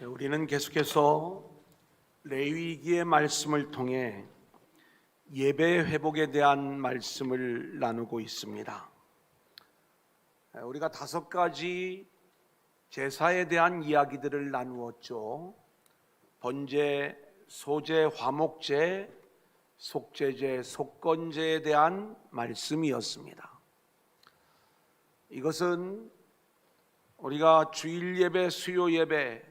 우리는 계속해서 레위기의 말씀을 통해 예배 회복에 대한 말씀을 나누고 있습니다. 우리가 5가지 제사에 대한 이야기들을 나누었죠. 번제, 소제, 화목제, 속제제, 속건제에 대한 말씀이었습니다. 이것은 우리가 주일 예배, 수요 예배,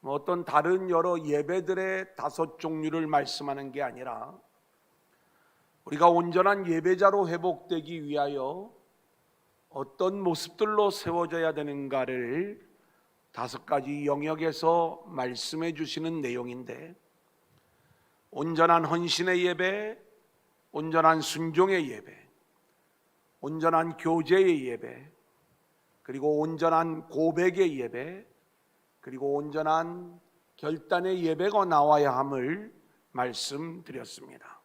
어떤 다른 여러 예배들의 5종류를 말씀하는 게 아니라 우리가 온전한 예배자로 회복되기 위하여 어떤 모습들로 세워져야 되는가를 5가지 영역에서 말씀해 주시는 내용인데, 온전한 헌신의 예배, 온전한 순종의 예배, 온전한 교제의 예배, 그리고 온전한 고백의 예배, 그리고 온전한 결단의 예배가 나와야 함을 말씀드렸습니다.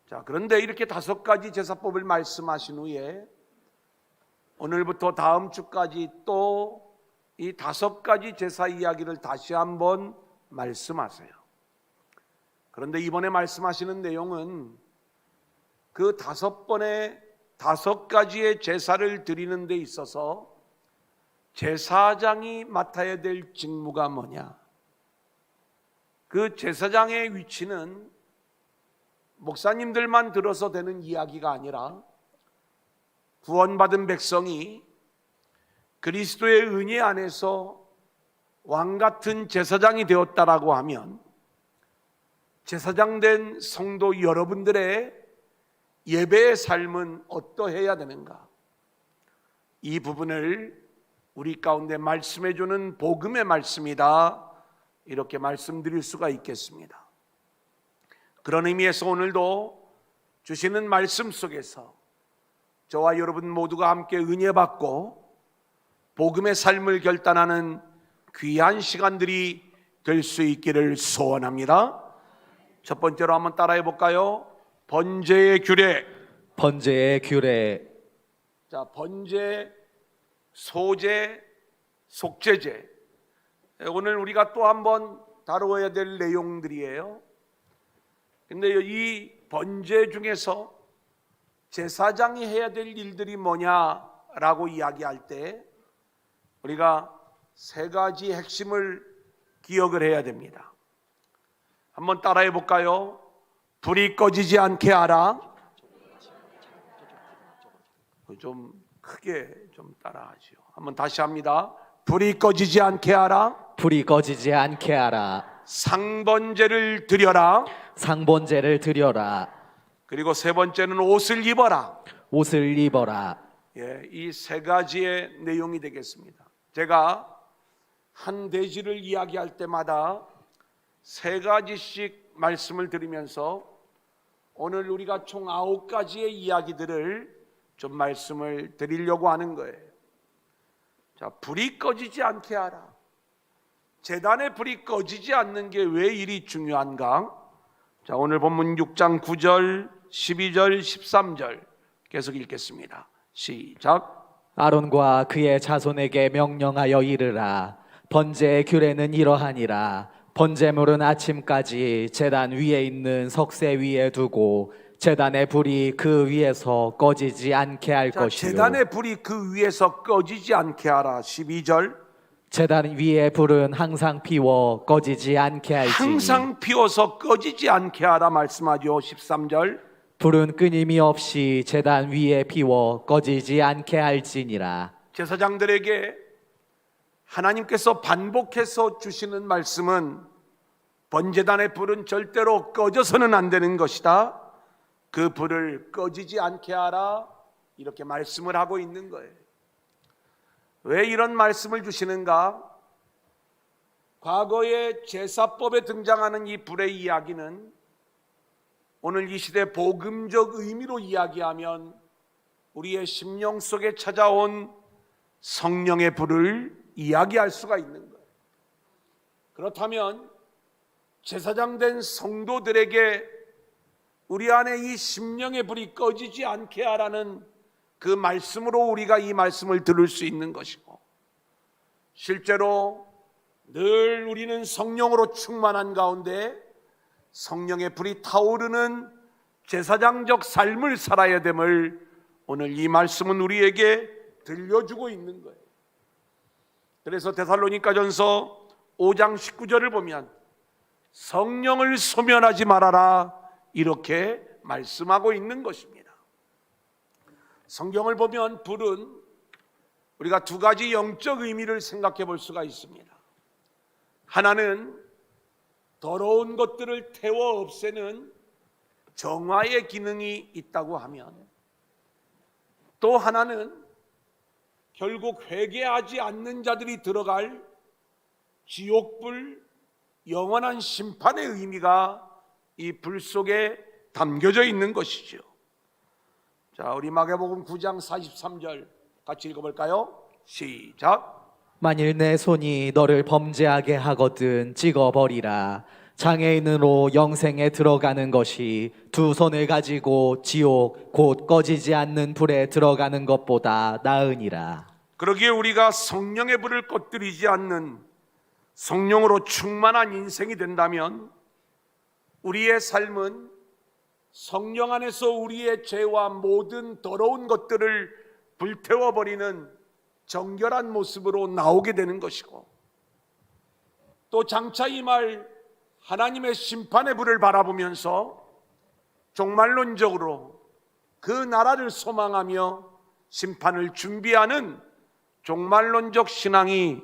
자, 그런데 이렇게 5가지 제사법을 말씀하신 후에 오늘부터 다음 주까지 또 이 5가지 제사 이야기를 다시 한번 말씀하세요. 그런데 이번에 말씀하시는 내용은 그 5가지의 제사를 드리는 데 있어서 제사장이 맡아야 될 직무가 뭐냐? 그 제사장의 위치는 목사님들만 들어서 되는 이야기가 아니라 구원받은 백성이 그리스도의 은혜 안에서 왕같은 제사장이 되었다라고 하면 제사장 된 성도 여러분들의 예배의 삶은 어떠해야 되는가? 이 부분을 우리 가운데 말씀해 주는 복음의 말씀이다, 이렇게 말씀드릴 수가 있겠습니다. 그런 의미에서 오늘도 주시는 말씀 속에서 저와 여러분 모두가 함께 은혜 받고 복음의 삶을 결단하는 귀한 시간들이 될 수 있기를 소원합니다. 첫 번째로 한번 따라해 볼까요? 번제의 규례. 번제의 규례. 자, 번제, 소제, 속제제. 오늘 우리가 또 한번 다루어야 될 내용들이에요. 근데 이 번제 중에서 제사장이 해야 될 일들이 뭐냐라고 이야기할 때 우리가 3가지 핵심을 기억을 해야 됩니다. 한번 따라해 볼까요? 불이 꺼지지 않게 하라. 좀 크게 좀 따라하죠. 한번 다시 합니다. 불이 꺼지지 않게 하라. 불이 꺼지지 않게 하라. 상번제를 드려라. 상번제를 드려라. 그리고 3번째는 옷을 입어라. 옷을 입어라. 이 3가지의 내용이 되겠습니다. 제가 한 대지를 이야기할 때마다 3가지씩 말씀을 드리면서 오늘 우리가 총 9가지의 이야기들을 좀 말씀을 드리려고 하는 거예요. 자, 불이 꺼지지 않게 하라. 제단의 불이 꺼지지 않는 게 왜 이리 중요한가? 자, 오늘 본문 6장 9절, 12절, 13절 계속 읽겠습니다. 시작. 아론과 그의 자손에게 명령하여 이르라. 번제의 규례는 이러하니라. 번제물은 아침까지 제단 위에 있는 석쇠 위에 두고 제단의 불이 그 위에서 꺼지지 않게 할 것이요. 제단의 불이 그 위에서 꺼지지 않게 하라. 12절. 제단 위에 불은 항상 피워 꺼지지 않게 할지니. 항상 피워서 꺼지지 않게 하라 말씀하죠. 13절. 불은 끊임이 없이 제단 위에 피워 꺼지지 않게 할지니라. 제사장들에게 하나님께서 반복해서 주시는 말씀은 번제단의 불은 절대로 꺼져서는 안 되는 것이다. 그 불을 꺼지지 않게 하라, 이렇게 말씀을 하고 있는 거예요. 왜 이런 말씀을 주시는가? 과거의 제사법에 등장하는 이 불의 이야기는 오늘 이 시대 복음적 의미로 이야기하면 우리의 심령 속에 찾아온 성령의 불을 이야기할 수가 있는 거예요. 그렇다면 제사장 된 성도들에게 우리 안에 이 심령의 불이 꺼지지 않게 하라는 그 말씀으로 우리가 이 말씀을 들을 수 있는 것이고, 실제로 늘 우리는 성령으로 충만한 가운데 성령의 불이 타오르는 제사장적 삶을 살아야 됨을 오늘 이 말씀은 우리에게 들려주고 있는 거예요. 그래서 데살로니가전서 5장 19절을 보면 성령을 소멸하지 말아라 이렇게 말씀하고 있는 것입니다. 성경을 보면 불은 우리가 두 가지 영적 의미를 생각해 볼 수가 있습니다. 하나는 더러운 것들을 태워 없애는 정화의 기능이 있다고 하면, 또 하나는 결국 회개하지 않는 자들이 들어갈 지옥불, 영원한 심판의 의미가 이 불 속에 담겨져 있는 것이죠. 자, 우리 마가복음 9장 43절 같이 읽어볼까요? 시작. 만일 내 손이 너를 범죄하게 하거든 찍어버리라. 장애인으로 영생에 들어가는 것이 두 손을 가지고 지옥 곧 꺼지지 않는 불에 들어가는 것보다 나으니라. 그러기에 우리가 성령의 불을 꺼뜨리지 않는 성령으로 충만한 인생이 된다면 우리의 삶은 성령 안에서 우리의 죄와 모든 더러운 것들을 불태워버리는 정결한 모습으로 나오게 되는 것이고, 또 장차 임할 하나님의 심판의 불을 바라보면서 종말론적으로 그 나라를 소망하며 심판을 준비하는 종말론적 신앙이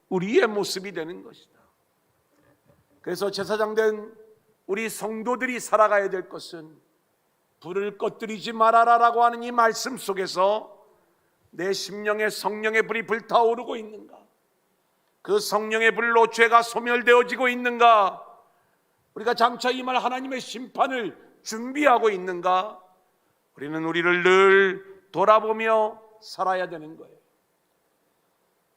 우리의 모습이 되는 것이다. 그래서 제사장된 우리 성도들이 살아가야 될 것은 불을 꺼뜨리지 말아라라고 하는 이 말씀 속에서 내 심령에 성령의 불이 불타오르고 있는가? 그 성령의 불로 죄가 소멸되어지고 있는가? 우리가 장차 임할 하나님의 심판을 준비하고 있는가? 우리는 우리를 늘 돌아보며 살아야 되는 거예요.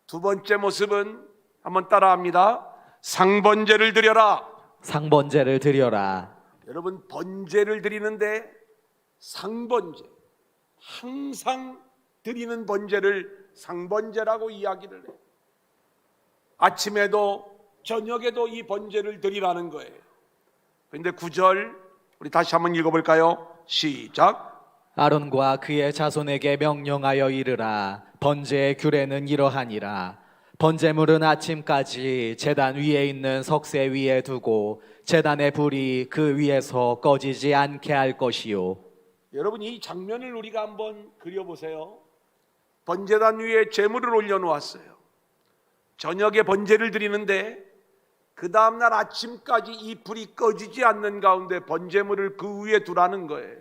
두 번째 모습은 한번 따라합니다. 상번제를 드려라. 상번제를 드려라. 여러분, 번제를 드리는데 상번제, 항상 드리는 번제를 상번제라고 이야기를 해요. 아침에도 저녁에도 이 번제를 드리라는 거예요. 그런데 9절 우리 다시 한번 읽어볼까요? 시작. 아론과 그의 자손에게 명령하여 이르라. 번제의 규례는 이러하니라. 번제물은 아침까지 제단 위에 있는 석쇠 위에 두고 제단의 불이 그 위에서 꺼지지 않게 할 것이요. 여러분, 이 장면을 우리가 한번 그려보세요. 번제단 위에 제물을 올려놓았어요. 저녁에 번제를 드리는데 그 다음날 아침까지 이 불이 꺼지지 않는 가운데 번제물을 그 위에 두라는 거예요.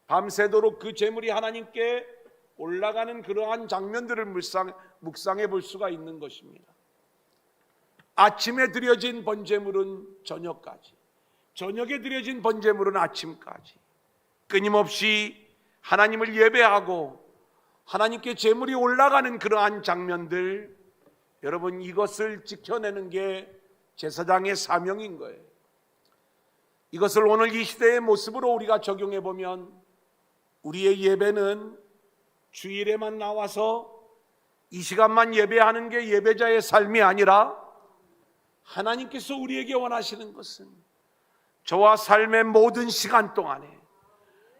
밤새도록 그 제물이 하나님께 올라가는 그러한 장면들을 묵상해 볼 수가 있는 것입니다. 아침에 드려진 번제물은 저녁까지, 저녁에 드려진 번제물은 아침까지 끊임없이 하나님을 예배하고 하나님께 제물이 올라가는 그러한 장면들, 여러분, 이것을 지켜내는 게 제사장의 사명인 거예요. 이것을 오늘 이 시대의 모습으로 우리가 적용해 보면 우리의 예배는 주일에만 나와서 이 시간만 예배하는 게 예배자의 삶이 아니라 하나님께서 우리에게 원하시는 것은 저와 삶의 모든 시간 동안에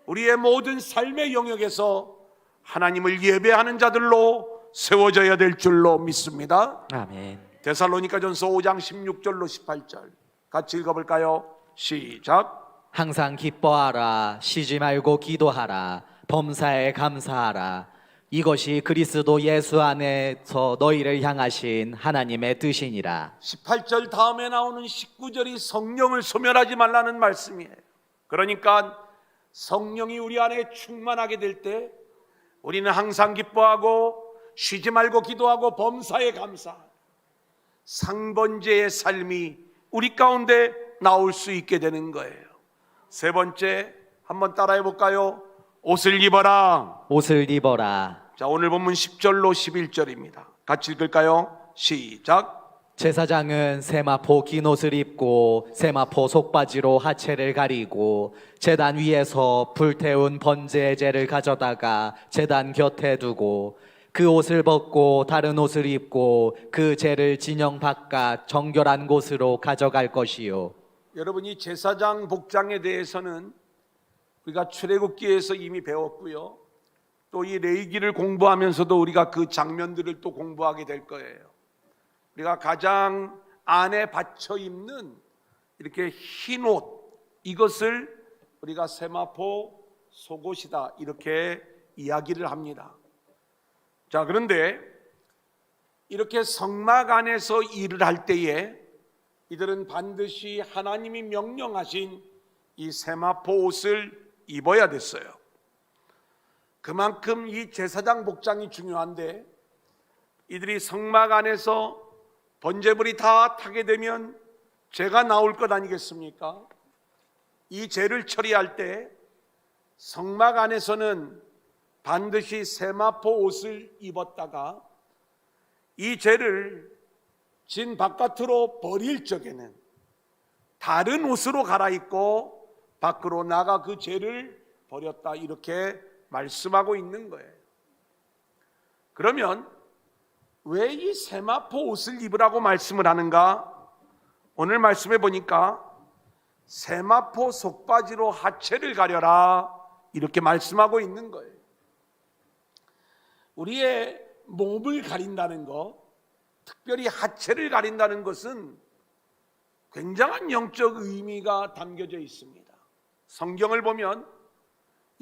우리의 모든 삶의 영역에서 하나님을 예배하는 자들로 세워져야 될 줄로 믿습니다. 아멘. 데살로니가전서 5장 16절로 18절 같이 읽어볼까요? 시작. 항상 기뻐하라. 쉬지 말고 기도하라. 범사에 감사하라. 이것이 그리스도 예수 안에서 너희를 향하신 하나님의 뜻이니라. 18절 다음에 나오는 19절이 성령을 소멸하지 말라는 말씀이에요. 그러니까 성령이 우리 안에 충만하게 될 때 우리는 항상 기뻐하고 쉬지 말고 기도하고 범사에 감사하라. 상번제의 삶이 우리 가운데 나올 수 있게 되는 거예요. 세 번째, 한번 따라해 볼까요? 옷을 입어라. 옷을 입어라. 자, 오늘 본문 10절로 11절입니다. 같이 읽을까요? 시작. 제사장은 세마포 긴 옷을 입고 세마포 속바지로 하체를 가리고 제단 위에서 불태운 번제제를 가져다가 제단 곁에 두고 그 옷을 벗고 다른 옷을 입고 그 죄를 진영 바깥 정결한 곳으로 가져갈 것이요. 여러분, 이 제사장 복장에 대해서는 우리가 출애굽기에서 이미 배웠고요. 또 이 레위기를 공부하면서도 우리가 그 장면들을 또 공부하게 될 거예요. 우리가 가장 안에 받쳐 입는 이렇게 흰 옷, 이것을 우리가 세마포 속옷이다 이렇게 이야기를 합니다. 자, 그런데 이렇게 성막 안에서 일을 할 때에 이들은 반드시 하나님이 명령하신 이 세마포 옷을 입어야 됐어요. 그만큼 이 제사장 복장이 중요한데, 이들이 성막 안에서 번제물이 다 타게 되면 죄가 나올 것 아니겠습니까? 이 죄를 처리할 때 성막 안에서는 반드시 세마포 옷을 입었다가 이 죄를 진 바깥으로 버릴 적에는 다른 옷으로 갈아입고 밖으로 나가 그 죄를 버렸다, 이렇게 말씀하고 있는 거예요. 그러면 왜 이 세마포 옷을 입으라고 말씀을 하는가? 오늘 말씀해 보니까 세마포 속바지로 하체를 가려라 이렇게 말씀하고 있는 거예요. 우리의 몸을 가린다는 것, 특별히 하체를 가린다는 것은 굉장한 영적 의미가 담겨져 있습니다. 성경을 보면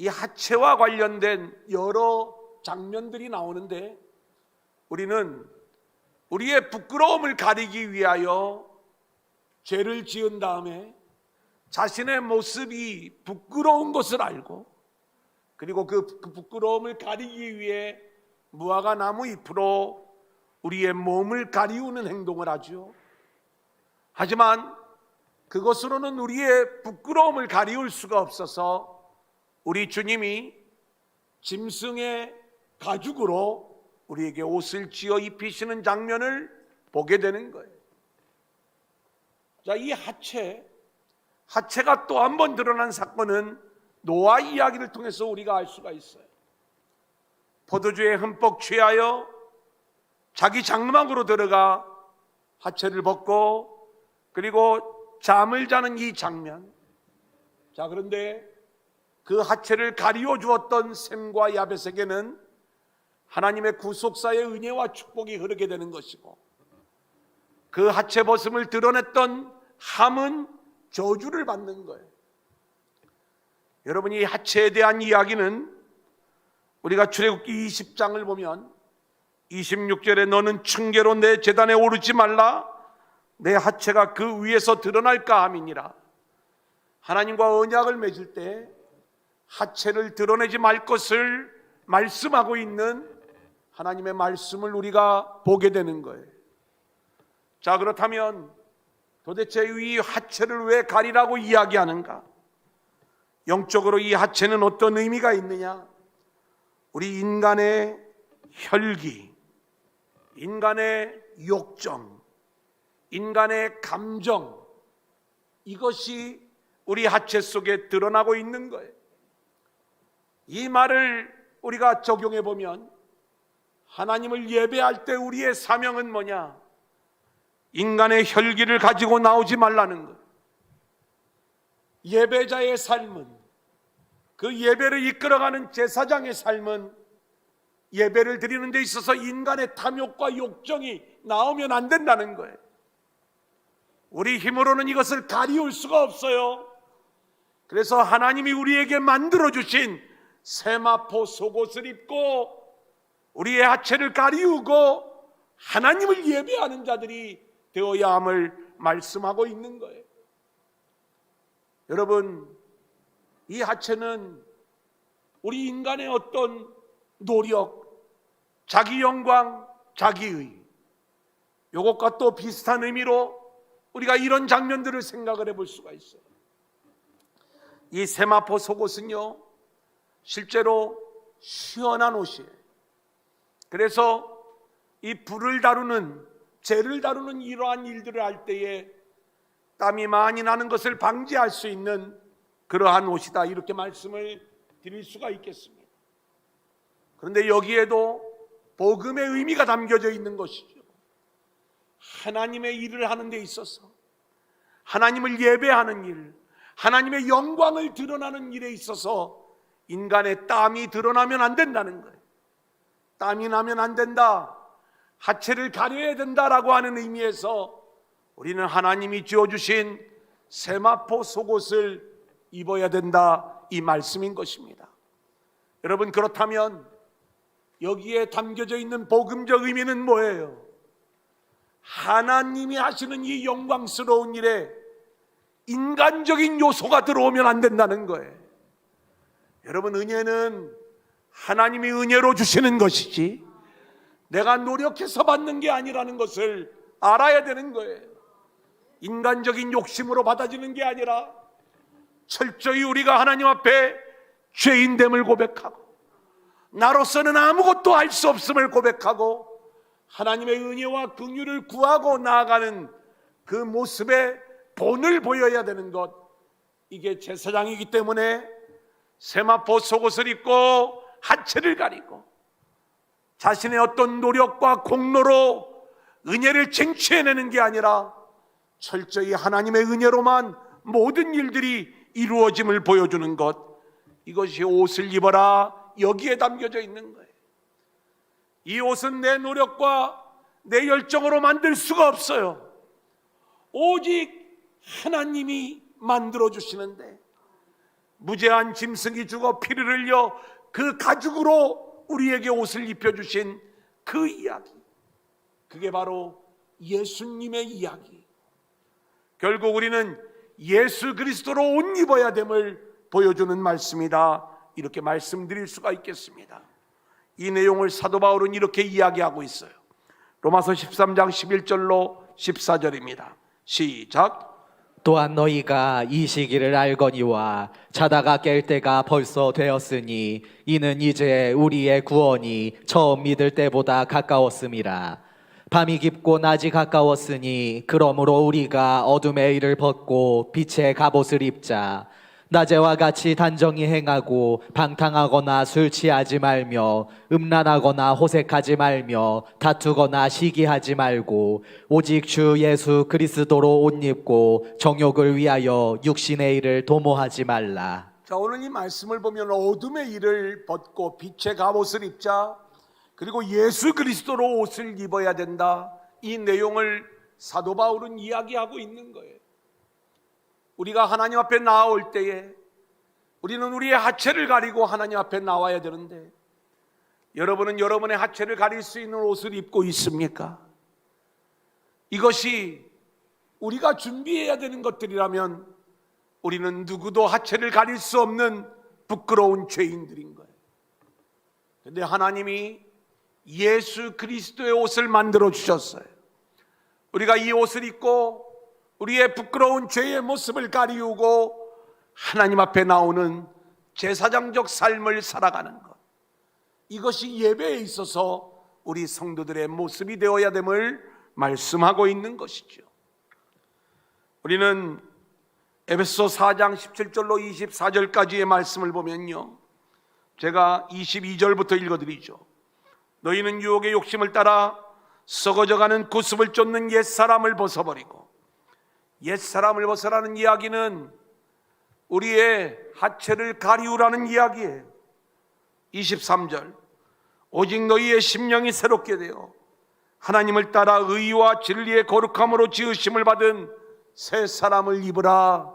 이 하체와 관련된 여러 장면들이 나오는데, 우리는 우리의 부끄러움을 가리기 위하여 죄를 지은 다음에 자신의 모습이 부끄러운 것을 알고, 그리고 그 부끄러움을 가리기 위해 무화과 나무 잎으로 우리의 몸을 가리우는 행동을 하죠. 하지만 그것으로는 우리의 부끄러움을 가리울 수가 없어서 우리 주님이 짐승의 가죽으로 우리에게 옷을 지어 입히시는 장면을 보게 되는 거예요. 자, 이 하체가 또 한 번 드러난 사건은 노아 이야기를 통해서 우리가 알 수가 있어요. 포도주에 흠뻑 취하여 자기 장막으로 들어가 하체를 벗고 그리고 잠을 자는 이 장면. 자, 그런데 그 하체를 가리워 주었던 셈과 야벳에게는 하나님의 구속사의 은혜와 축복이 흐르게 되는 것이고, 그 하체 벗음을 드러냈던 함은 저주를 받는 거예요. 여러분, 이 하체에 대한 이야기는 우리가 출애굽기 20장을 보면 26절에 너는 층계로 내 제단에 오르지 말라, 내 하체가 그 위에서 드러날까 함이니라. 하나님과 언약을 맺을 때 하체를 드러내지 말 것을 말씀하고 있는 하나님의 말씀을 우리가 보게 되는 거예요. 자, 그렇다면 도대체 이 하체를 왜 가리라고 이야기하는가? 영적으로 이 하체는 어떤 의미가 있느냐? 우리 인간의 혈기, 인간의 욕정, 인간의 감정, 이것이 우리 하체 속에 드러나고 있는 거예요. 이 말을 우리가 적용해 보면 하나님을 예배할 때 우리의 사명은 뭐냐? 인간의 혈기를 가지고 나오지 말라는 것. 예배자의 삶은, 그 예배를 이끌어가는 제사장의 삶은 예배를 드리는 데 있어서 인간의 탐욕과 욕정이 나오면 안 된다는 거예요. 우리 힘으로는 이것을 가리울 수가 없어요. 그래서 하나님이 우리에게 만들어주신 세마포 속옷을 입고 우리의 하체를 가리우고 하나님을 예배하는 자들이 되어야 함을 말씀하고 있는 거예요. 여러분, 이 하체는 우리 인간의 어떤 노력, 자기 영광, 자기의, 이것과 또 비슷한 의미로 우리가 이런 장면들을 생각을 해볼 수가 있어요. 이 세마포 속옷은요, 실제로 시원한 옷이에요. 그래서 이 불을 다루는, 재를 다루는 이러한 일들을 할 때에 땀이 많이 나는 것을 방지할 수 있는 그러한 옷이다, 이렇게 말씀을 드릴 수가 있겠습니다. 그런데 여기에도 복음의 의미가 담겨져 있는 것이죠. 하나님의 일을 하는 데 있어서, 하나님을 예배하는 일, 하나님의 영광을 드러나는 일에 있어서 인간의 땀이 드러나면 안 된다는 거예요. 땀이 나면 안 된다, 하체를 가려야 된다라고 하는 의미에서 우리는 하나님이 지어주신 세마포 속옷을 입어야 된다, 이 말씀인 것입니다. 여러분, 그렇다면 여기에 담겨져 있는 복음적 의미는 뭐예요? 하나님이 하시는 이 영광스러운 일에 인간적인 요소가 들어오면 안 된다는 거예요. 여러분, 은혜는 하나님이 은혜로 주시는 것이지 내가 노력해서 받는 게 아니라는 것을 알아야 되는 거예요. 인간적인 욕심으로 받아지는 게 아니라 철저히 우리가 하나님 앞에 죄인됨을 고백하고 나로서는 아무것도 할 수 없음을 고백하고 하나님의 은혜와 긍휼을 구하고 나아가는 그 모습의 본을 보여야 되는 것, 이게 제사장이기 때문에 세마포 속옷을 입고 하체를 가리고 자신의 어떤 노력과 공로로 은혜를 쟁취해내는 게 아니라 철저히 하나님의 은혜로만 모든 일들이 이루어짐을 보여주는 것, 이것이 옷을 입어라 여기에 담겨져 있는 거예요. 이 옷은 내 노력과 내 열정으로 만들 수가 없어요. 오직 하나님이 만들어 주시는데, 무죄한 짐승이 죽어 피를 흘려 그 가죽으로 우리에게 옷을 입혀주신 그 이야기, 그게 바로 예수님의 이야기. 결국 우리는 예수 그리스도로 옷 입어야 됨을 보여주는 말씀이다, 이렇게 말씀드릴 수가 있겠습니다. 이 내용을 사도 바울은 이렇게 이야기하고 있어요. 로마서 13장 11절로 14절입니다. 시작. 또한 너희가 이 시기를 알거니와 자다가 깰 때가 벌써 되었으니 이는 이제 우리의 구원이 처음 믿을 때보다 가까웠음이라. 밤이 깊고 낮이 가까웠으니 그러므로 우리가 어둠의 일을 벗고 빛의 갑옷을 입자. 낮에와 같이 단정히 행하고 방탕하거나 술 취하지 말며 음란하거나 호색하지 말며 다투거나 시기하지 말고 오직 주 예수 그리스도로 옷 입고 정욕을 위하여 육신의 일을 도모하지 말라. 자, 오늘 이 말씀을 보면 어둠의 일을 벗고 빛의 갑옷을 입자, 그리고 예수 그리스도로 옷을 입어야 된다, 이 내용을 사도 바울은 이야기하고 있는 거예요. 우리가 하나님 앞에 나올 때에 우리는 우리의 하체를 가리고 하나님 앞에 나와야 되는데, 여러분은 여러분의 하체를 가릴 수 있는 옷을 입고 있습니까? 이것이 우리가 준비해야 되는 것들이라면 우리는 누구도 하체를 가릴 수 없는 부끄러운 죄인들인 거예요. 그런데 하나님이 예수 그리스도의 옷을 만들어 주셨어요. 우리가 이 옷을 입고 우리의 부끄러운 죄의 모습을 가리우고 하나님 앞에 나오는 제사장적 삶을 살아가는 것, 이것이 예배에 있어서 우리 성도들의 모습이 되어야 됨을 말씀하고 있는 것이죠. 우리는 에베소 4장 17절로 24절까지의 말씀을 보면요, 제가 22절부터 읽어드리죠. 너희는 유혹의 욕심을 따라 썩어져가는 구습을 쫓는 옛사람을 벗어버리고, 옛사람을 벗어라는 이야기는 우리의 하체를 가리우라는 이야기예요. 23절, 오직 너희의 심령이 새롭게 되어 하나님을 따라 의와 진리의 거룩함으로 지으심을 받은 새 사람을 입으라.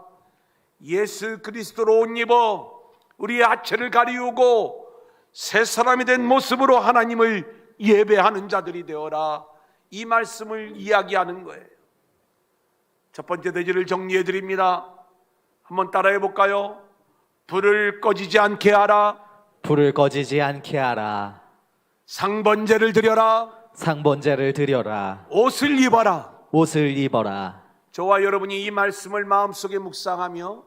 예수 그리스도로 옷 입어 우리의 하체를 가리우고 새 사람이 된 모습으로 하나님을 예배하는 자들이 되어라, 이 말씀을 이야기하는 거예요. 첫 번째 대지를 정리해 드립니다. 한번 따라해 볼까요? 불을 꺼지지 않게 하라. 불을 꺼지지 않게 하라. 상번제를 드려라. 상번제를 드려라. 옷을 입어라. 옷을 입어라. 저와 여러분이 이 말씀을 마음속에 묵상하며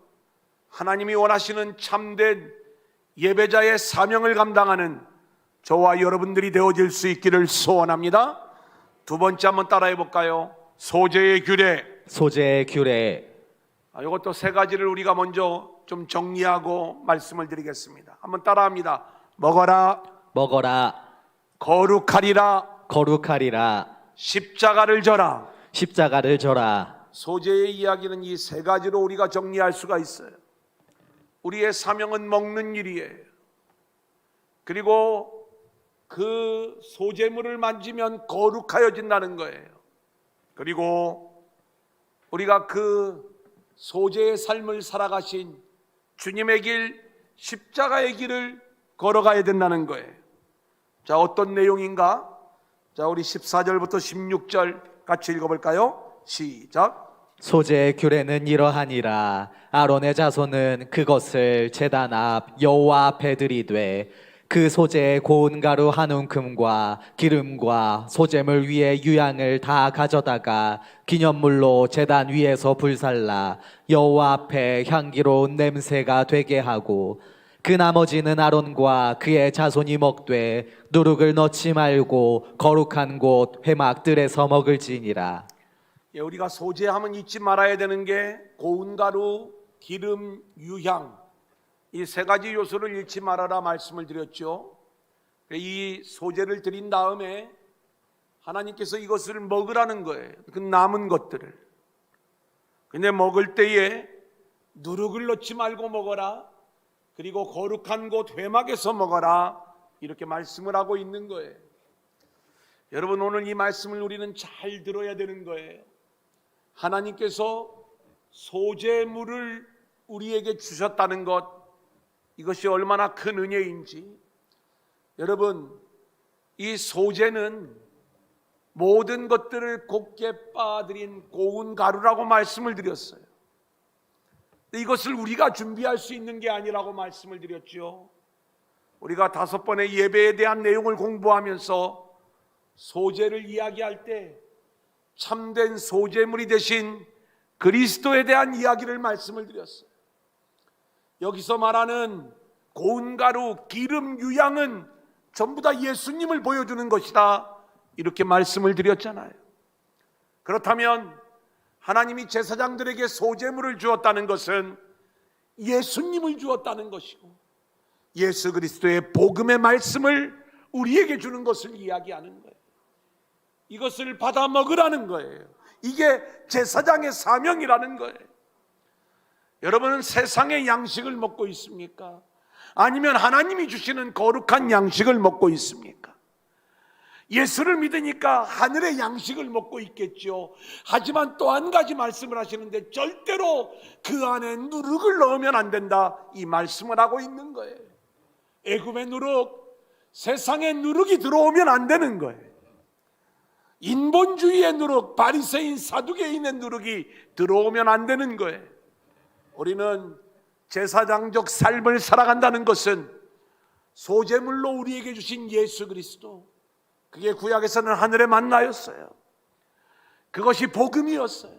하나님이 원하시는 참된 예배자의 사명을 감당하는 저와 여러분들이 되어질 수 있기를 소원합니다. 두 번째 한번 따라해 볼까요? 소재의 규례. 소재의 규례. 이것도 세 가지를 우리가 먼저 좀 정리하고 말씀을 드리겠습니다. 한번 따라합니다. 먹어라. 먹어라. 거룩하리라. 거룩하리라. 십자가를 져라. 십자가를 져라. 소재의 이야기는 이 세 가지로 우리가 정리할 수가 있어요. 우리의 사명은 먹는 일이에요. 그리고 그 소재물을 만지면 거룩하여진다는 거예요. 그리고 우리가 그 소재의 삶을 살아가신 주님의 길, 십자가의 길을 걸어가야 된다는 거예요. 자, 어떤 내용인가? 자, 우리 14절부터 16절 같이 읽어볼까요? 시작. 소재의 규례는 이러하니라. 아론의 자손은 그것을 제단 앞 여호와 앞에 들이되 그 소재의 고운 가루 한 움큼과 기름과 소재물 위에 유향을 다 가져다가 기념물로 제단 위에서 불살라 여호와 앞에 향기로운 냄새가 되게 하고, 그 나머지는 아론과 그의 자손이 먹되 누룩을 넣지 말고 거룩한 곳 회막들에서 먹을지니라. 예, 우리가 소재하면 잊지 말아야 되는 게 고운 가루, 기름, 유향, 이 세 가지 요소를 잃지 말아라 말씀을 드렸죠. 이 소재를 드린 다음에 하나님께서 이것을 먹으라는 거예요. 그 남은 것들을. 근데 먹을 때에 누룩을 넣지 말고 먹어라. 그리고 거룩한 곳 회막에서 먹어라. 이렇게 말씀을 하고 있는 거예요. 여러분, 오늘 이 말씀을 우리는 잘 들어야 되는 거예요. 하나님께서 소재물을 우리에게 주셨다는 것, 이것이 얼마나 큰 은혜인지. 여러분, 이 소재는 모든 것들을 곱게 빻아들인 고운 가루라고 말씀을 드렸어요. 이것을 우리가 준비할 수 있는 게 아니라고 말씀을 드렸죠. 우리가 5번의 예배에 대한 내용을 공부하면서 소재를 이야기할 때 참된 소재물이 되신 그리스도에 대한 이야기를 말씀을 드렸어요. 여기서 말하는 고운 가루, 기름, 유향은 전부 다 예수님을 보여주는 것이다, 이렇게 말씀을 드렸잖아요. 그렇다면 하나님이 제사장들에게 소재물을 주었다는 것은 예수님을 주었다는 것이고, 예수 그리스도의 복음의 말씀을 우리에게 주는 것을 이야기하는 거예요. 이것을 받아 먹으라는 거예요. 이게 제사장의 사명이라는 거예요. 여러분은 세상의 양식을 먹고 있습니까? 아니면 하나님이 주시는 거룩한 양식을 먹고 있습니까? 예수를 믿으니까 하늘의 양식을 먹고 있겠죠. 하지만 또 한 가지 말씀을 하시는데 절대로 그 안에 누룩을 넣으면 안 된다, 이 말씀을 하고 있는 거예요. 애굽의 누룩, 세상의 누룩이 들어오면 안 되는 거예요. 인본주의의 누룩, 바리새인 사두개인의 누룩이 들어오면 안 되는 거예요. 우리는 제사장적 삶을 살아간다는 것은 소재물로 우리에게 주신 예수 그리스도, 그게 구약에서는 하늘의 만나였어요. 그것이 복음이었어요.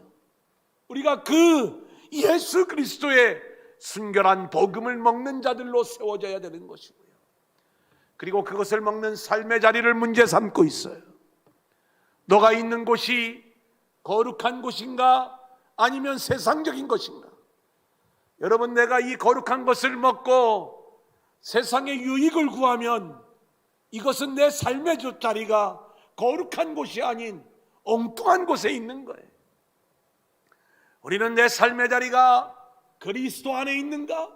우리가 그 예수 그리스도의 순결한 복음을 먹는 자들로 세워져야 되는 것이고요. 그리고 그것을 먹는 삶의 자리를 문제 삼고 있어요. 너가 있는 곳이 거룩한 곳인가 아니면 세상적인 것인가? 여러분, 내가 이 거룩한 것을 먹고 세상의 유익을 구하면 이것은 내 삶의 자리가 거룩한 곳이 아닌 엉뚱한 곳에 있는 거예요. 우리는 내 삶의 자리가 그리스도 안에 있는가?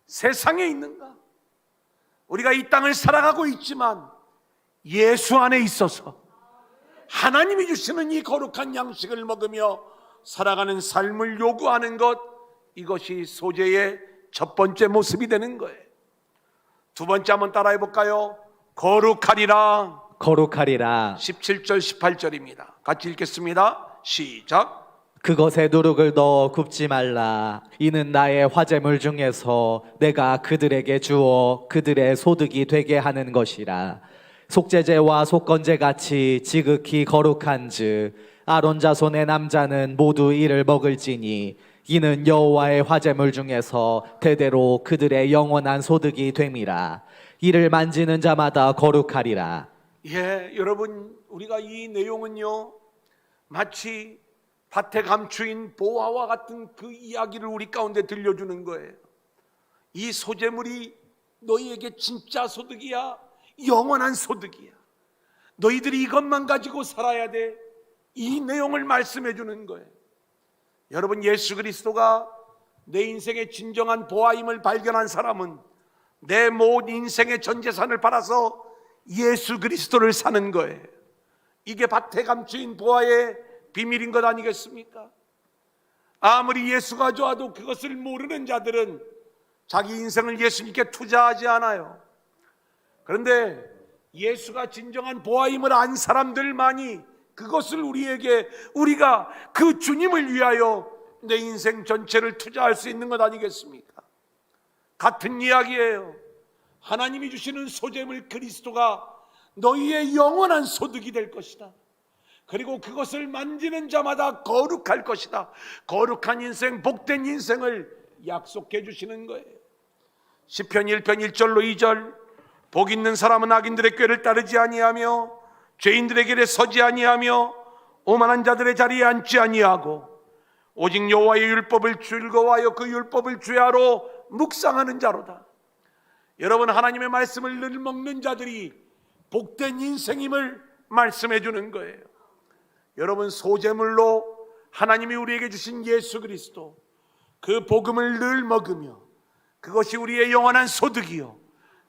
세상에 있는가? 우리가 이 땅을 살아가고 있지만 예수 안에 있어서 하나님이 주시는 이 거룩한 양식을 먹으며 살아가는 삶을 요구하는 것, 이것이 소재의 첫 번째 모습이 되는 거예요. 두 번째 한번 따라해 볼까요? 거룩하리라. 거룩하리라. 17절 18절입니다. 같이 읽겠습니다. 시작. 그것에 누룩을 넣어 굽지 말라. 이는 나의 화제물 중에서 내가 그들에게 주어 그들의 소득이 되게 하는 것이라. 속죄제와 속건제 같이 지극히 거룩한즉 아론 자손의 남자는 모두 이를 먹을지니 이는 여호와의 화제물 중에서 대대로 그들의 영원한 소득이 됨이라. 이를 만지는 자마다 거룩하리라. 예, 여러분, 우리가 이 내용은요, 마치 밭에 감추인 보화와 같은 그 이야기를 우리 가운데 들려주는 거예요. 이 소재물이 너희에게 진짜 소득이야, 영원한 소득이야. 너희들이 이것만 가지고 살아야 돼. 이 내용을 말씀해 주는 거예요. 여러분, 예수 그리스도가 내 인생의 진정한 보아임을 발견한 사람은 내 모든 인생의 전 재산을 팔아서 예수 그리스도를 사는 거예요. 이게 밭에 감추인 보아의 비밀인 것 아니겠습니까? 아무리 예수가 좋아도 그것을 모르는 자들은 자기 인생을 예수님께 투자하지 않아요. 그런데 예수가 진정한 보아임을 안 사람들만이 그것을 우리가 그 주님을 위하여 내 인생 전체를 투자할 수 있는 것 아니겠습니까? 같은 이야기예요. 하나님이 주시는 소재물 그리스도가 너희의 영원한 소득이 될 것이다. 그리고 그것을 만지는 자마다 거룩할 것이다. 거룩한 인생, 복된 인생을 약속해 주시는 거예요. 시편 1편 1절로 2절, 복 있는 사람은 악인들의 꾀를 따르지 아니하며 죄인들의 길에 서지 아니하며 오만한 자들의 자리에 앉지 아니하고 오직 여호와의 율법을 즐거워하여 그 율법을 죄하로 묵상하는 자로다. 여러분, 하나님의 말씀을 늘 먹는 자들이 복된 인생임을 말씀해 주는 거예요. 여러분, 소재물로 하나님이 우리에게 주신 예수 그리스도, 그 복음을 늘 먹으며 그것이 우리의 영원한 소득이요,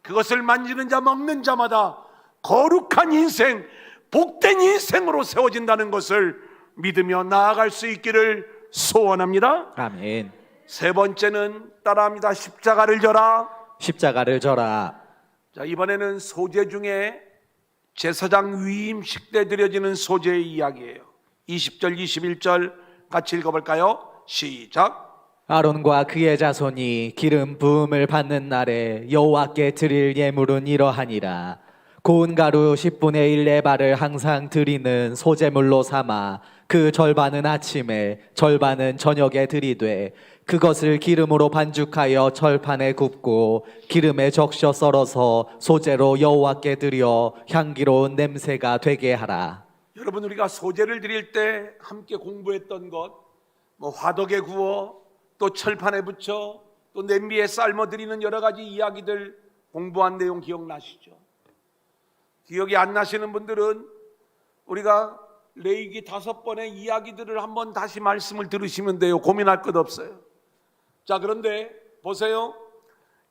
그것을 만지는 자, 먹는 자마다 거룩한 인생, 복된 인생으로 세워진다는 것을 믿으며 나아갈 수 있기를 소원합니다. 아멘. 세 번째는 따라합니다. 십자가를 져라. 십자가를 져라. 자, 이번에는 소재 중에 제사장 위임식 때 드려지는 소재의 이야기예요. 20절 21절 같이 읽어볼까요? 시작. 아론과 그의 자손이 기름 부음을 받는 날에 여호와께 드릴 예물은 이러하니라. 고운 가루 10분의 1 레바를 항상 드리는 소재물로 삼아 그 절반은 아침에 절반은 저녁에 드리되 그것을 기름으로 반죽하여 철판에 굽고 기름에 적셔 썰어서 소재로 여호와께 드려 향기로운 냄새가 되게 하라. 여러분, 우리가 소재를 드릴 때 함께 공부했던 것, 화덕에 구워 또 철판에 붙여 또 냄비에 삶아 드리는 여러 가지 이야기들 공부한 내용 기억나시죠? 기억이 안 나시는 분들은 우리가 레위기 5번의 이야기들을 한번 다시 말씀을 들으시면 돼요. 고민할 것 없어요. 자, 그런데 보세요.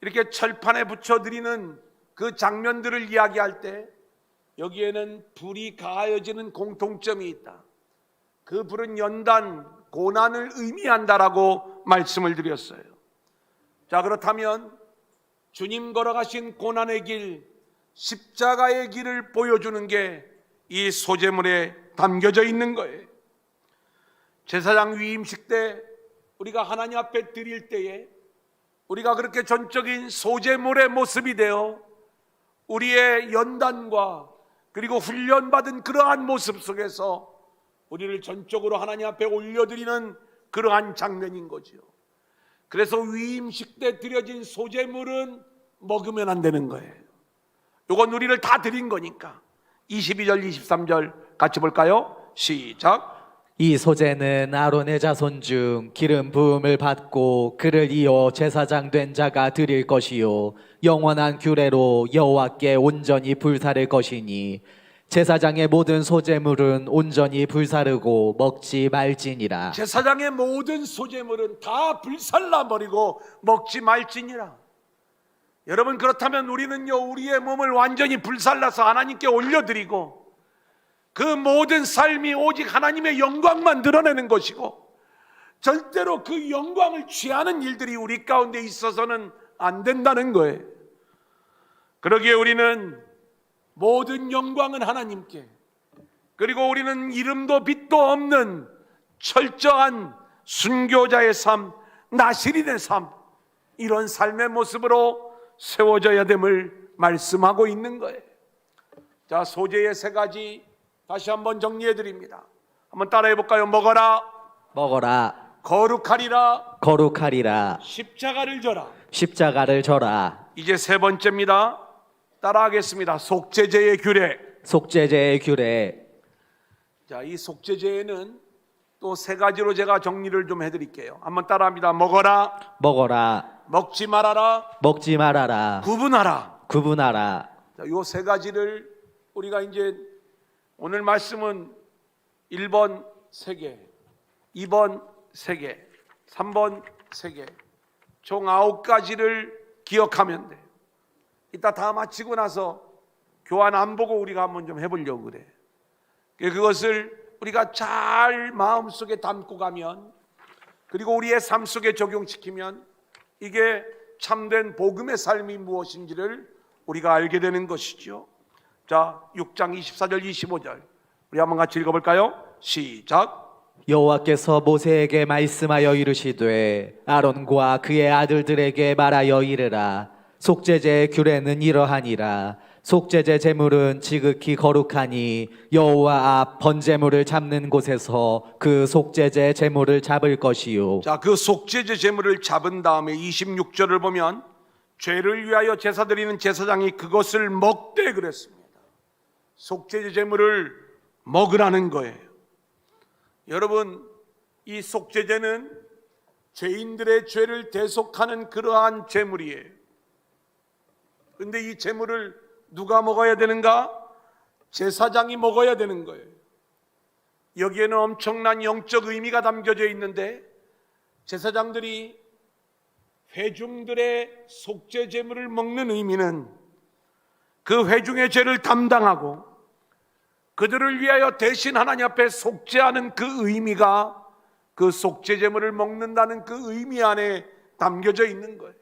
이렇게 철판에 붙여드리는 그 장면들을 이야기할 때 여기에는 불이 가해지는 공통점이 있다. 그 불은 연단, 고난을 의미한다라고 말씀을 드렸어요. 자, 그렇다면 주님 걸어가신 고난의 길, 십자가의 길을 보여주는 게 이 소재물에 담겨져 있는 거예요. 제사장 위임식 때 우리가 하나님 앞에 드릴 때에 우리가 그렇게 전적인 소재물의 모습이 되어 우리의 연단과 그리고 훈련받은 그러한 모습 속에서 우리를 전적으로 하나님 앞에 올려드리는 그러한 장면인 거죠. 그래서 위임식 때 드려진 소재물은 먹으면 안 되는 거예요. 이건 우리를 다 드린 거니까. 22절 23절 같이 볼까요? 시작. 이 소재는 아론의 자손 중 기름 부음을 받고 그를 이어 제사장 된 자가 드릴 것이요 영원한 규례로 여호와께 온전히 불사를 것이니 제사장의 모든 소재물은 온전히 불사르고 먹지 말지니라. 제사장의 모든 소재물은 다 불살라 버리고 먹지 말지니라. 여러분, 그렇다면 우리는요, 우리의 몸을 완전히 불살라서 하나님께 올려드리고 그 모든 삶이 오직 하나님의 영광만 드러내는 것이고 절대로 그 영광을 취하는 일들이 우리 가운데 있어서는 안 된다는 거예요. 그러기에 우리는 모든 영광은 하나님께, 그리고 우리는 이름도 빛도 없는 철저한 순교자의 삶, 나시린의 삶, 이런 삶의 모습으로 세워져야 됨을 말씀하고 있는 거예요. 자, 소재의 세 가지 다시 한번 정리해 드립니다. 한번 따라해 볼까요? 먹어라, 먹어라, 거룩하리라, 거룩하리라, 십자가를 져라. 십자가를 져라. 이제 세 번째입니다. 따라하겠습니다. 속죄제의 규례. 속죄제의 규례. 자, 이 속죄제에는 또 세 가지로 제가 정리를 좀 해드릴게요. 한번 따라합니다. 먹어라, 먹어라, 먹지 말아라, 먹지 말아라, 구분하라. 구분하라. 이 세 가지를 우리가 이제 오늘 말씀은 1번 3개, 2번 3개, 3번 3개, 총 9가지를 기억하면 돼. 이따 다 마치고 나서 교환 안 보고 우리가 한번 좀 해보려고 그래. 그것을 우리가 잘 마음속에 담고 가면, 그리고 우리의 삶 속에 적용시키면 이게 참된 복음의 삶이 무엇인지를 우리가 알게 되는 것이죠. 자, 6장 24절 25절 우리 한번 같이 읽어볼까요? 시작. 여호와께서 모세에게 말씀하여 이르시되 아론과 그의 아들들에게 말하여 이르라. 속죄제의 규례는 이러하니라. 속죄제 제물은 지극히 거룩하니 여호와 앞 번제물을 잡는 곳에서 그 속죄제 제물을 잡을 것이요. 자, 그 속죄제 제물을 잡은 다음에 26절을 보면 죄를 위하여 제사 드리는 제사장이 그것을 먹되 그랬습니다. 속죄제 제물을 먹으라는 거예요. 여러분, 이 속죄제는 죄인들의 죄를 대속하는 그러한 제물이에요. 그런데 이 제물을 누가 먹어야 되는가? 제사장이 먹어야 되는 거예요. 여기에는 엄청난 영적 의미가 담겨져 있는데, 제사장들이 회중들의 속죄 제물을 먹는 의미는 그 회중의 죄를 담당하고 그들을 위하여 대신 하나님 앞에 속죄하는 그 의미가 그 속죄 제물을 먹는다는 그 의미 안에 담겨져 있는 거예요.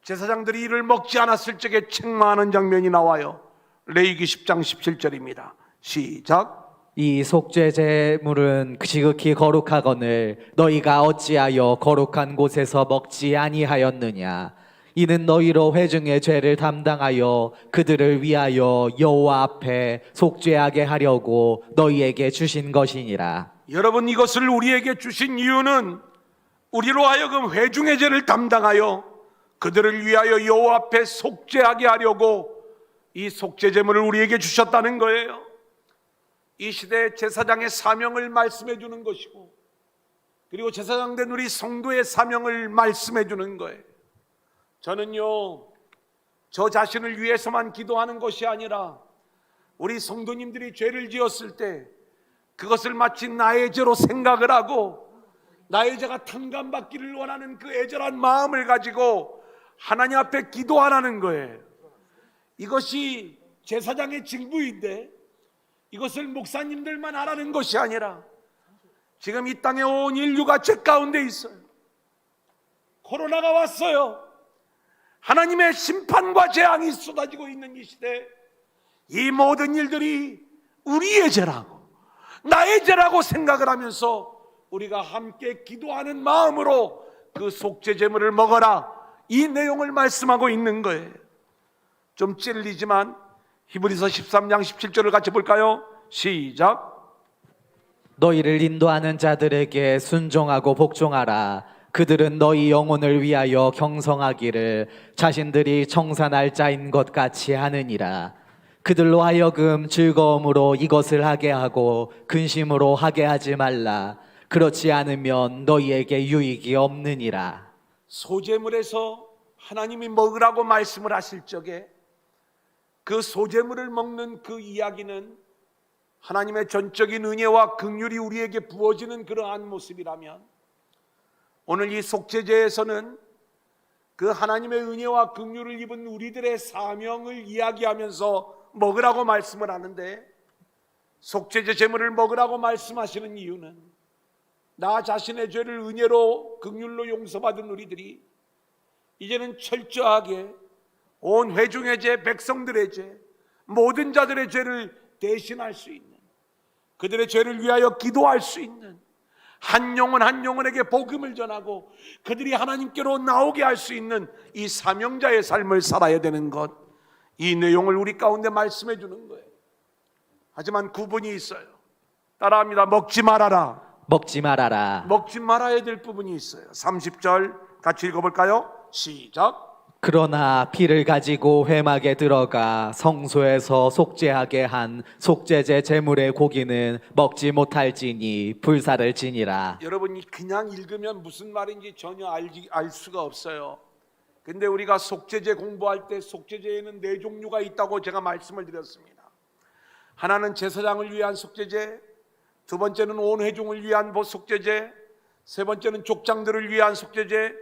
제사장들이 이를 먹지 않았을 적에 책망하는 장면이 나와요. 레위기 10장 17절입니다. 시작. 이 속죄제물은 지극히 거룩하거늘 너희가 어찌하여 거룩한 곳에서 먹지 아니하였느냐. 이는 너희로 회중의 죄를 담당하여 그들을 위하여 여호와 앞에 속죄하게 하려고 너희에게 주신 것이니라. 여러분, 이것을 우리에게 주신 이유는 우리로 하여금 회중의 죄를 담당하여 그들을 위하여 여호와 앞에 속죄하게 하려고 이 속죄제물을 우리에게 주셨다는 거예요. 이 시대의 제사장의 사명을 말씀해 주는 것이고, 그리고 제사장된 우리 성도의 사명을 말씀해 주는 거예요. 저는요, 저 자신을 위해서만 기도하는 것이 아니라 우리 성도님들이 죄를 지었을 때 그것을 마치 나의 죄로 생각을 하고 나의 죄가 탕감받기를 원하는 그 애절한 마음을 가지고 하나님 앞에 기도하라는 거예요. 이것이 제사장의 직무인데 이것을 목사님들만 하라는 것이 아니라 지금 이 땅에 온 인류가 죄 가운데 있어요. 코로나가 왔어요. 하나님의 심판과 재앙이 쏟아지고 있는 이 시대, 이 모든 일들이 우리의 죄라고 나의 죄라고 생각을 하면서 우리가 함께 기도하는 마음으로 그 속죄 제물을 먹어라, 이 내용을 말씀하고 있는 거예요. 좀 찔리지만 히브리서 13장 17절을 같이 볼까요? 시작. 너희를 인도하는 자들에게 순종하고 복종하라. 그들은 너희 영혼을 위하여 경성하기를 자신들이 청산할 자인 것 같이 하느니라. 그들로 하여금 즐거움으로 이것을 하게 하고 근심으로 하게 하지 말라. 그렇지 않으면 너희에게 유익이 없느니라. 소제물에서 하나님이 먹으라고 말씀을 하실 적에 그 소제물을 먹는 그 이야기는 하나님의 전적인 은혜와 긍휼이 우리에게 부어지는 그러한 모습이라면, 오늘 이 속죄제에서는 그 하나님의 은혜와 긍휼을 입은 우리들의 사명을 이야기하면서 먹으라고 말씀을 하는데, 속죄제 제물을 먹으라고 말씀하시는 이유는 나 자신의 죄를 은혜로 긍휼로 용서받은 우리들이 이제는 철저하게 온 회중의 죄, 백성들의 죄, 모든 자들의 죄를 대신할 수 있는, 그들의 죄를 위하여 기도할 수 있는, 한 영혼 한 영혼에게 복음을 전하고 그들이 하나님께로 나오게 할 수 있는 이 사명자의 삶을 살아야 되는 것, 이 내용을 우리 가운데 말씀해 주는 거예요. 하지만 구분이 있어요. 따라합니다. 먹지 말아라. 먹지 말아라. 먹지 말아야 될 부분이 있어요. 30절 같이 읽어볼까요? 시작. 그러나 피를 가지고 회막에 들어가 성소에서 속죄하게 한 속죄제 제물의 고기는 먹지 못할지니 불사를 지니라. 여러분이 그냥 읽으면 무슨 말인지 전혀 알 수가 없어요. 근데 우리가 속죄제 공부할 때 속죄제에는 4종류가 있다고 제가 말씀을 드렸습니다. 하나는 제사장을 위한 속죄제, 두 번째는 온 회중을 위한 속죄제, 세 번째는 족장들을 위한 속죄제,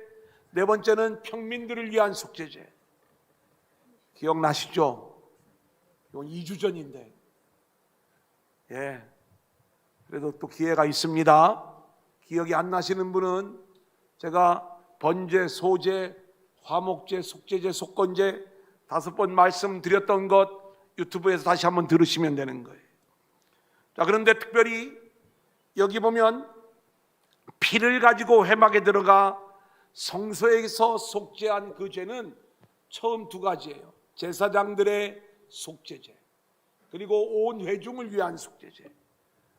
네 번째는 평민들을 위한 속죄제. 기억나시죠? 이건 2주 전인데, 그래도 또 기회가 있습니다. 기억이 안 나시는 분은 제가 번제, 소제, 화목제, 속죄제, 속건제 5번 말씀드렸던 것 유튜브에서 다시 한번 들으시면 되는 거예요. 자, 그런데 특별히 여기 보면 피를 가지고 회막에 들어가 성소에서 속죄한 그 죄는 처음 2가지예요. 제사장들의 속죄제, 그리고 온 회중을 위한 속죄제.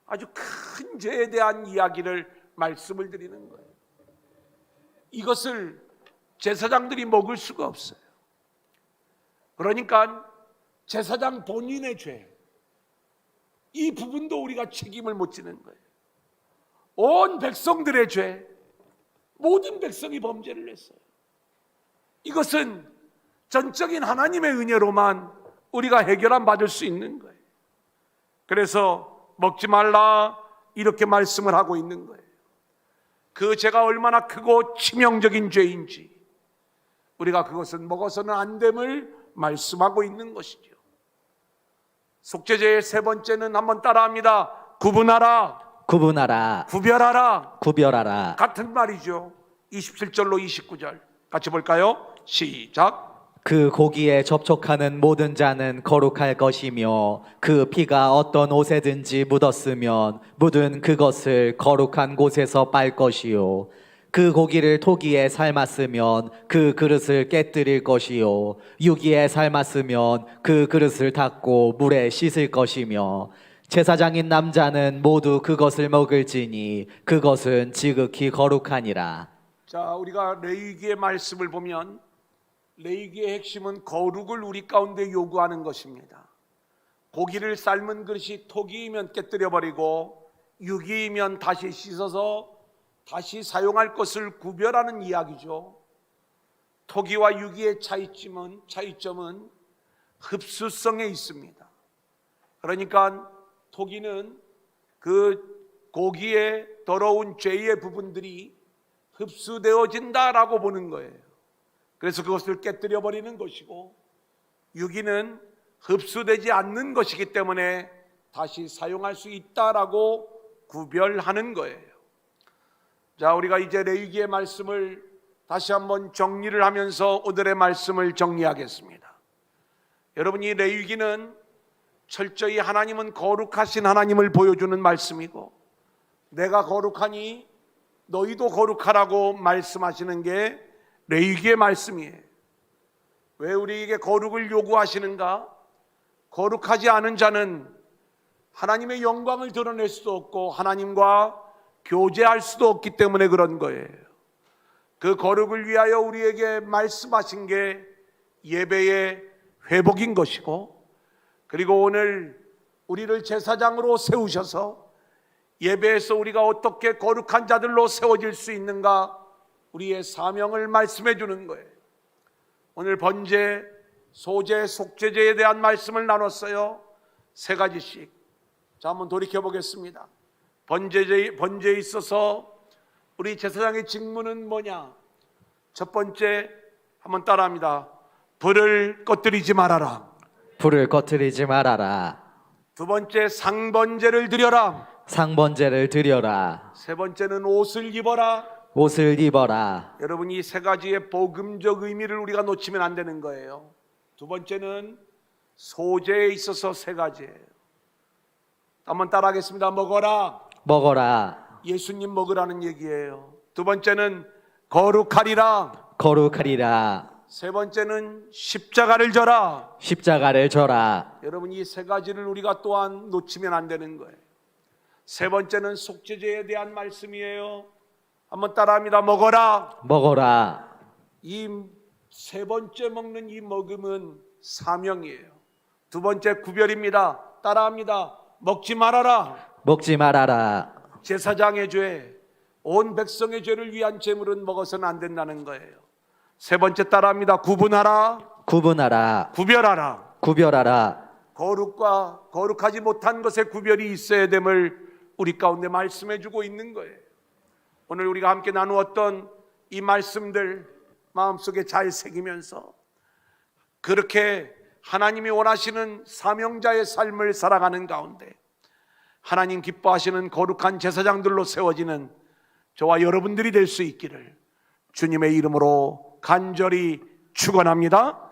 아주 큰 죄에 대한 이야기를 말씀을 드리는 거예요. 이것을 제사장들이 먹을 수가 없어요. 그러니까 제사장 본인의 죄, 이 부분도 우리가 책임을 못 지는 거예요. 온 백성들의 죄, 모든 백성이 범죄를 했어요. 이것은 전적인 하나님의 은혜로만 우리가 해결안 받을 수 있는 거예요. 그래서 먹지 말라 이렇게 말씀을 하고 있는 거예요. 그 죄가 얼마나 크고 치명적인 죄인지 우리가 그것은 먹어서는 안 됨을 말씀하고 있는 것이죠. 속죄제의 3번째는 한번 따라합니다. 구분하라, 구분하라, 구별하라. 구별하라. 같은 말이죠. 27절로 29절 같이 볼까요? 시작. 그 고기에 접촉하는 모든 자는 거룩할 것이며 그 피가 어떤 옷에든지 묻었으면 묻은 그것을 거룩한 곳에서 빨 것이요 그 고기를 토기에 삶았으면 그 그릇을 깨뜨릴 것이요 유기에 삶았으면 그 그릇을 닦고 물에 씻을 것이며 제사장인 남자는 모두 그것을 먹을지니 그것은 지극히 거룩하니라. 자, 우리가 레위기의 말씀을 보면 레위기의 핵심은 거룩을 우리 가운데 요구하는 것입니다. 고기를 삶은 그릇이 토기이면 깨뜨려버리고 유기이면 다시 씻어서 다시 사용할 것을 구별하는 이야기죠. 토기와 유기의 차이점은 흡수성에 있습니다. 그러니까 토기는 그 고기의 더러운 죄의 부분들이 흡수되어진다라고 보는 거예요. 그래서 그것을 깨뜨려 버리는 것이고 유기는 흡수되지 않는 것이기 때문에 다시 사용할 수 있다라고 구별하는 거예요. 자, 우리가 이제 레위기의 말씀을 다시 한번 정리를 하면서 오늘의 말씀을 정리하겠습니다. 여러분, 이 레위기는 철저히 하나님은 거룩하신 하나님을 보여주는 말씀이고 내가 거룩하니 너희도 거룩하라고 말씀하시는 게 레위기의 말씀이에요. 왜 우리에게 거룩을 요구하시는가? 거룩하지 않은 자는 하나님의 영광을 드러낼 수도 없고 하나님과 교제할 수도 없기 때문에 그런 거예요. 그 거룩을 위하여 우리에게 말씀하신 게 예배의 회복인 것이고 그리고 오늘 우리를 제사장으로 세우셔서 예배에서 우리가 어떻게 거룩한 자들로 세워질 수 있는가 우리의 사명을 말씀해 주는 거예요. 오늘 번제, 소제, 속죄제에 대한 말씀을 나눴어요. 3가지씩. 자, 한번 돌이켜 보겠습니다. 번제에 있어서 우리 제사장의 직무는 뭐냐? 첫 번째, 한번 따라합니다. 불을 꺼뜨리지 말아라. 불을 꺼뜨리지 말아라. 두 번째, 상번제를 드려라. 상번제를 드려라. 세 번째는 옷을 입어라. 옷을 입어라. 여러분, 이 3가지의 복음적 의미를 우리가 놓치면 안 되는 거예요. 두 번째는 소제에 있어서 3가지예요. 한번 따라하겠습니다. 먹어라. 먹어라. 예수님 먹으라는 얘기예요. 두 번째는 거룩하리라. 거룩하리라. 세 번째는 십자가를 져라. 십자가를 져라. 여러분, 이 3가지를 우리가 또한 놓치면 안 되는 거예요. 세 번째는 속죄제에 대한 말씀이에요. 한번 따라합니다. 먹어라. 먹어라. 이 3번째 먹는 이 먹음은 사명이에요. 두 번째 구별입니다. 따라합니다. 먹지 말아라. 먹지 말아라. 제사장의 죄, 온 백성의 죄를 위한 제물은 먹어서는 안 된다는 거예요. 세 번째 따라합니다. 구분하라. 구분하라. 구별하라. 구별하라. 거룩과 거룩하지 못한 것의 구별이 있어야 됨을 우리 가운데 말씀해 주고 있는 거예요. 오늘 우리가 함께 나누었던 이 말씀들 마음속에 잘 새기면서 그렇게 하나님이 원하시는 사명자의 삶을 살아가는 가운데 하나님 기뻐하시는 거룩한 제사장들로 세워지는 저와 여러분들이 될 수 있기를 주님의 이름으로 간절히 축원합니다.